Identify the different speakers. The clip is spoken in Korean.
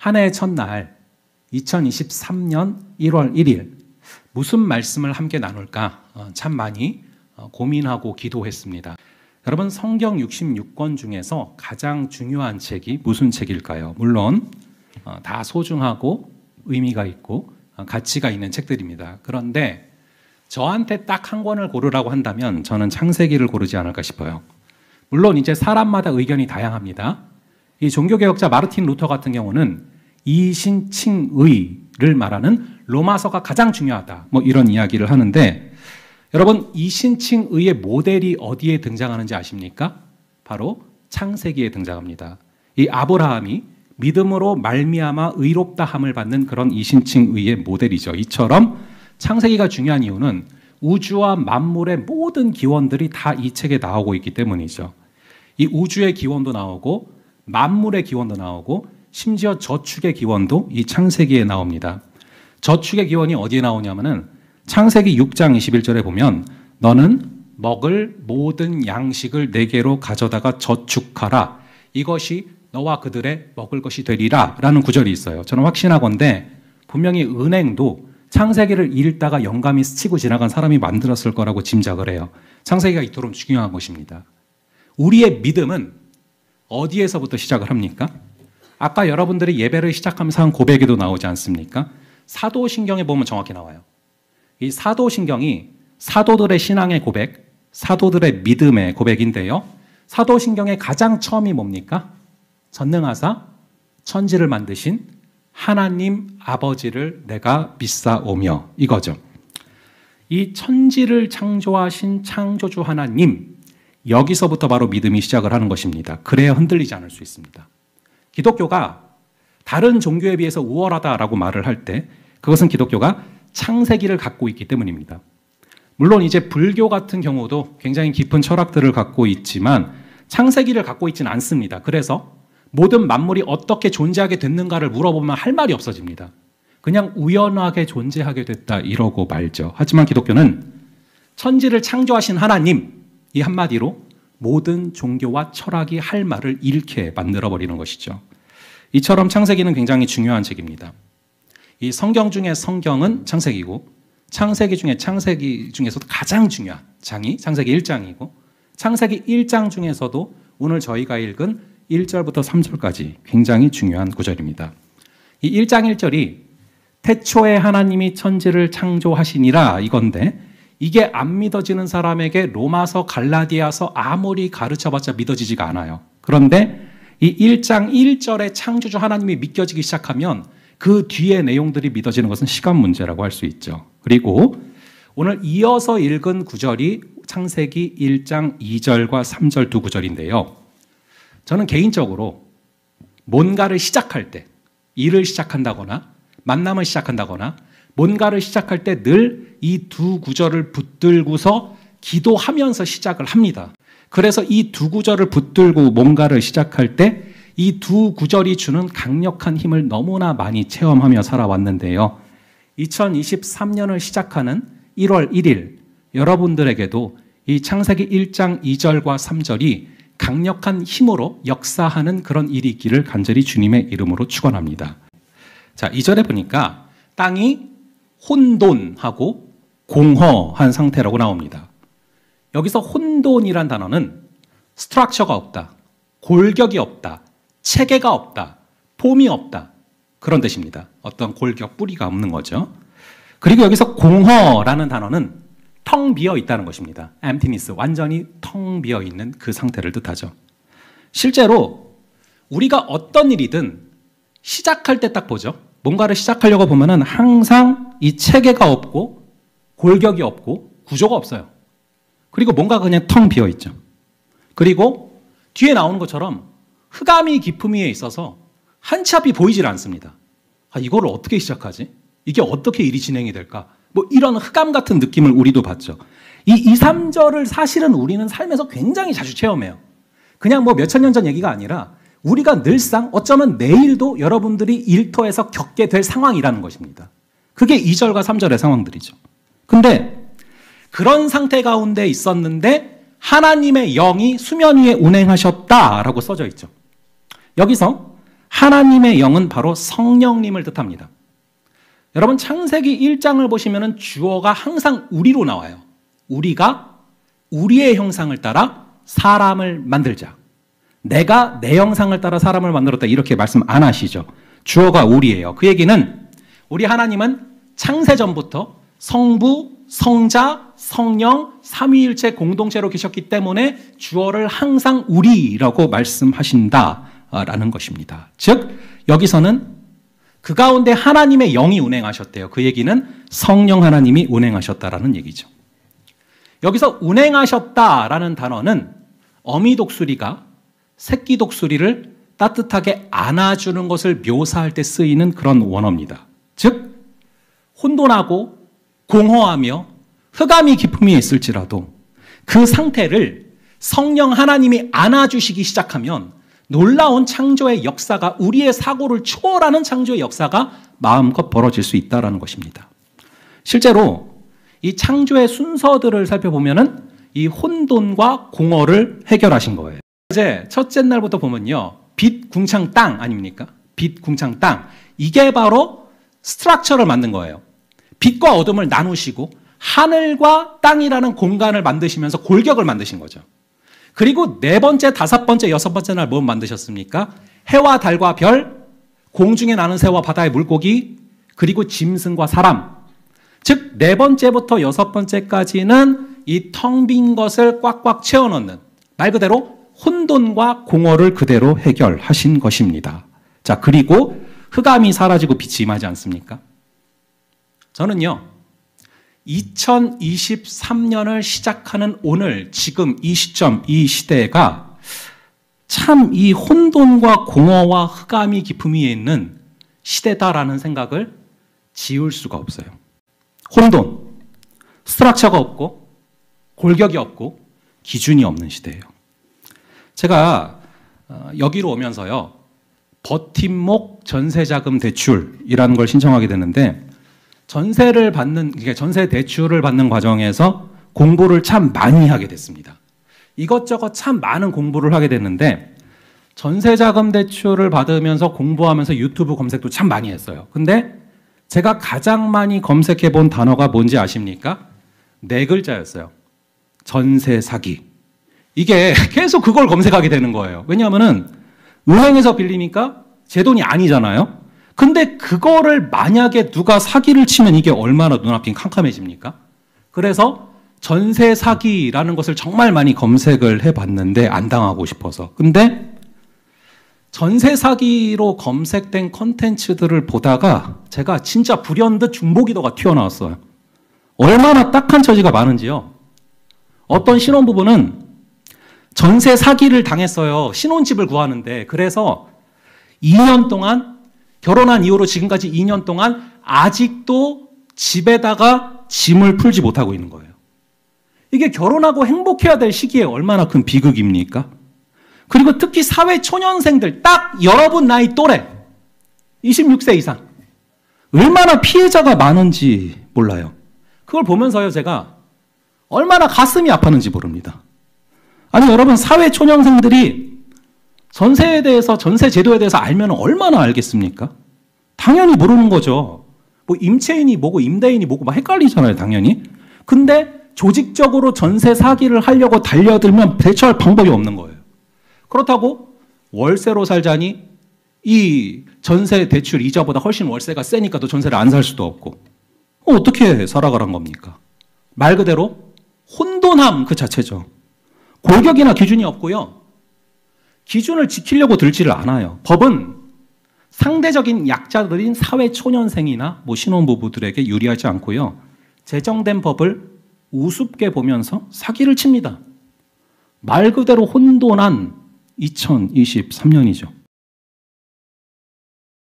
Speaker 1: 한 해의 첫날 2023년 1월 1일 무슨 말씀을 함께 나눌까 참 많이 고민하고 기도했습니다. 여러분, 성경 66권 중에서 가장 중요한 책이 무슨 책일까요? 물론 다 소중하고 의미가 있고 가치가 있는 책들입니다. 그런데 저한테 딱 한 권을 고르라고 한다면 저는 창세기를 고르지 않을까 싶어요. 물론 이제 사람마다 의견이 다양합니다. 이 종교개혁자 마르틴 루터 같은 경우는 이신칭의를 말하는 로마서가 가장 중요하다, 뭐 이런 이야기를 하는데, 여러분, 이신칭의의 모델이 어디에 등장하는지 아십니까? 바로 창세기에 등장합니다. 이 아브라함이 믿음으로 말미암아 의롭다함을 받는 그런 이신칭의의 모델이죠. 이처럼 창세기가 중요한 이유는 우주와 만물의 모든 기원들이 다 이 책에 나오고 있기 때문이죠. 이 우주의 기원도 나오고 만물의 기원도 나오고 심지어 저축의 기원도 이 창세기에 나옵니다. 저축의 기원이 어디에 나오냐면은 창세기 6장 21절에 보면 너는 먹을 모든 양식을 내게로 가져다가 저축하라. 이것이 너와 그들의 먹을 것이 되리라 라는 구절이 있어요. 저는 확신하건대 분명히 은행도 창세기를 읽다가 영감이 스치고 지나간 사람이 만들었을 거라고 짐작을 해요. 창세기가 이토록 중요한 것입니다. 우리의 믿음은 어디에서부터 시작을 합니까? 아까 여러분들이 예배를 시작하면서 한 고백에도 나오지 않습니까? 사도신경에 보면 정확히 나와요. 이 사도신경이 사도들의 신앙의 고백, 사도들의 믿음의 고백인데요. 사도신경의 가장 처음이 뭡니까? 전능하사 천지를 만드신 하나님 아버지를 내가 믿사오며, 이거죠. 이 천지를 창조하신 창조주 하나님, 여기서부터 바로 믿음이 시작을 하는 것입니다. 그래야 흔들리지 않을 수 있습니다. 기독교가 다른 종교에 비해서 우월하다라고 말을 할 때 그것은 기독교가 창세기를 갖고 있기 때문입니다. 물론 이제 불교 같은 경우도 굉장히 깊은 철학들을 갖고 있지만 창세기를 갖고 있지는 않습니다. 그래서 모든 만물이 어떻게 존재하게 됐는가를 물어보면 할 말이 없어집니다. 그냥 우연하게 존재하게 됐다 이러고 말죠. 하지만 기독교는 천지를 창조하신 하나님, 이 한마디로 모든 종교와 철학이 할 말을 잃게 만들어버리는 것이죠. 이처럼 창세기는 굉장히 중요한 책입니다. 이 성경 중에 성경은 창세기고, 창세기 중에 창세기 중에서도 가장 중요한 장이 창세기 1장이고, 창세기 1장 중에서도 오늘 저희가 읽은 1절부터 3절까지 굉장히 중요한 구절입니다. 이 1장 1절이 태초에 하나님이 천지를 창조하시니라 이건데, 이게 안 믿어지는 사람에게 로마서, 갈라디아서 아무리 가르쳐봤자 믿어지지가 않아요. 그런데 이 1장 1절의 창조주 하나님이 믿겨지기 시작하면 그 뒤의 내용들이 믿어지는 것은 시간 문제라고 할 수 있죠. 그리고 오늘 이어서 읽은 구절이 창세기 1장 2절과 3절 두 구절인데요. 저는 개인적으로 뭔가를 시작할 때, 일을 시작한다거나 만남을 시작한다거나 뭔가를 시작할 때 늘 이 두 구절을 붙들고서 기도하면서 시작을 합니다. 그래서 이 두 구절을 붙들고 뭔가를 시작할 때 이 두 구절이 주는 강력한 힘을 너무나 많이 체험하며 살아왔는데요. 2023년을 시작하는 1월 1일, 여러분들에게도 이 창세기 1장 2절과 3절이 강력한 힘으로 역사하는 그런 일이 있기를 간절히 주님의 이름으로 축원합니다. 자, 2절에 보니까 땅이 혼돈하고 공허한 상태라고 나옵니다. 여기서 혼돈이란 단어는 스트럭처가 없다, 골격이 없다, 체계가 없다, 폼이 없다, 그런 뜻입니다. 어떤 골격, 뿌리가 없는 거죠. 그리고 여기서 공허라는 단어는 텅 비어 있다는 것입니다. emptiness, 완전히 텅 비어 있는 그 상태를 뜻하죠. 실제로 우리가 어떤 일이든 시작할 때 딱 보죠. 뭔가를 시작하려고 보면은 항상 이 체계가 없고 골격이 없고 구조가 없어요. 그리고 뭔가 그냥 텅 비어 있죠. 그리고 뒤에 나오는 것처럼 흑암이 깊음 위에 있어서 한치 앞이 보이질 않습니다. 아, 이거를 어떻게 시작하지? 이게 어떻게 일이 진행이 될까? 뭐 이런 흑암 같은 느낌을 우리도 받죠. 이 2, 3절을 사실은 우리는 삶에서 굉장히 자주 체험해요. 그냥 뭐 몇천 년 전 얘기가 아니라 우리가 늘상 어쩌면 내일도 여러분들이 일터에서 겪게 될 상황이라는 것입니다. 그게 2절과 3절의 상황들이죠. 근데 그런 상태 가운데 있었는데 하나님의 영이 수면 위에 운행하셨다라고 써져 있죠. 여기서 하나님의 영은 바로 성령님을 뜻합니다. 여러분 창세기 1장을 보시면 주어가 항상 우리로 나와요. 우리가 우리의 형상을 따라 사람을 만들자. 내가 내 형상을 따라 사람을 만들었다 이렇게 말씀 안 하시죠. 주어가 우리예요. 그 얘기는 우리 하나님은 창세전부터 성부, 성자, 성령, 삼위일체 공동체로 계셨기 때문에 주어를 항상 우리라고 말씀하신다라는 것입니다. 즉 여기서는 그 가운데 하나님의 영이 운행하셨대요. 그 얘기는 성령 하나님이 운행하셨다라는 얘기죠. 여기서 운행하셨다라는 단어는 어미 독수리가 새끼 독수리를 따뜻하게 안아주는 것을 묘사할 때 쓰이는 그런 원어입니다. 즉 혼돈하고 공허하며 흑암이 기품이 있을지라도 그 상태를 성령 하나님이 안아주시기 시작하면 놀라운 창조의 역사가 우리의 사고를 초월하는 창조의 역사가 마음껏 벌어질 수 있다는 것입니다. 실제로 이 창조의 순서들을 살펴보면 이 혼돈과 공허를 해결하신 거예요. 이제 첫째 날부터 보면요. 빛, 궁창, 땅 아닙니까? 빛, 궁창, 땅. 이게 바로 스트럭처를 만든 거예요. 빛과 어둠을 나누시고 하늘과 땅이라는 공간을 만드시면서 골격을 만드신 거죠. 그리고 네 번째, 다섯 번째, 여섯 번째 날 뭐 만드셨습니까? 해와 달과 별, 공중에 나는 새와 바다의 물고기, 그리고 짐승과 사람. 즉 네 번째부터 여섯 번째까지는 이 텅 빈 것을 꽉꽉 채워넣는 말 그대로 혼돈과 공허를 그대로 해결하신 것입니다. 자, 그리고 흑암이 사라지고 빛이 임하지 않습니까? 저는요, 2023년을 시작하는 오늘, 지금 이 시점, 이 시대가 참 이 혼돈과 공허와 흑암이 깊음 위에 있는 시대다라는 생각을 지울 수가 없어요. 혼돈, 스트럭처가 없고, 골격이 없고, 기준이 없는 시대예요. 제가 여기로 오면서요, 버팀목 전세자금 대출이라는 걸 신청하게 됐는데, 전세 대출을 받는 과정에서 공부를 참 많이 하게 됐습니다. 이것저것 참 많은 공부를 하게 됐는데, 전세자금 대출을 받으면서 공부하면서 유튜브 검색도 참 많이 했어요. 근데 제가 가장 많이 검색해 본 단어가 뭔지 아십니까? 네 글자였어요. 전세 사기. 이게 계속 그걸 검색하게 되는 거예요. 왜냐하면은 은행에서 빌리니까 제 돈이 아니잖아요. 근데 그거를 만약에 누가 사기를 치면 이게 얼마나 눈앞이 캄캄해집니까? 그래서 전세 사기라는 것을 정말 많이 검색을 해봤는데 안 당하고 싶어서. 근데 전세 사기로 검색된 컨텐츠들을 보다가 제가 진짜 불현듯 중보기도가 튀어나왔어요. 얼마나 딱한 처지가 많은지요. 어떤 신혼부부는 전세 사기를 당했어요. 신혼집을 구하는데. 그래서 2년 동안, 결혼한 이후로 지금까지 2년 동안 아직도 집에다가 짐을 풀지 못하고 있는 거예요. 이게 결혼하고 행복해야 될 시기에 얼마나 큰 비극입니까? 그리고 특히 사회초년생들, 딱 여러분 나이 또래, 26세 이상, 얼마나 피해자가 많은지 몰라요. 그걸 보면서요, 제가 얼마나 가슴이 아팠는지 모릅니다. 아니, 여러분, 사회초년생들이 전세에 대해서, 전세 제도에 대해서 알면 얼마나 알겠습니까? 당연히 모르는 거죠. 뭐, 임차인이 뭐고, 임대인이 뭐고, 막 헷갈리잖아요, 당연히. 근데 조직적으로 전세 사기를 하려고 달려들면 대처할 방법이 없는 거예요. 그렇다고 월세로 살자니 이 전세 대출 이자보다 훨씬 월세가 세니까 또 전세를 안 살 수도 없고, 어떻게 살아가란 겁니까? 말 그대로 혼돈함 그 자체죠. 골격이나 기준이 없고요. 기준을 지키려고 들지를 않아요. 법은 상대적인 약자들인 사회초년생이나 뭐 신혼부부들에게 유리하지 않고요. 제정된 법을 우습게 보면서 사기를 칩니다. 말 그대로 혼돈한 2023년이죠.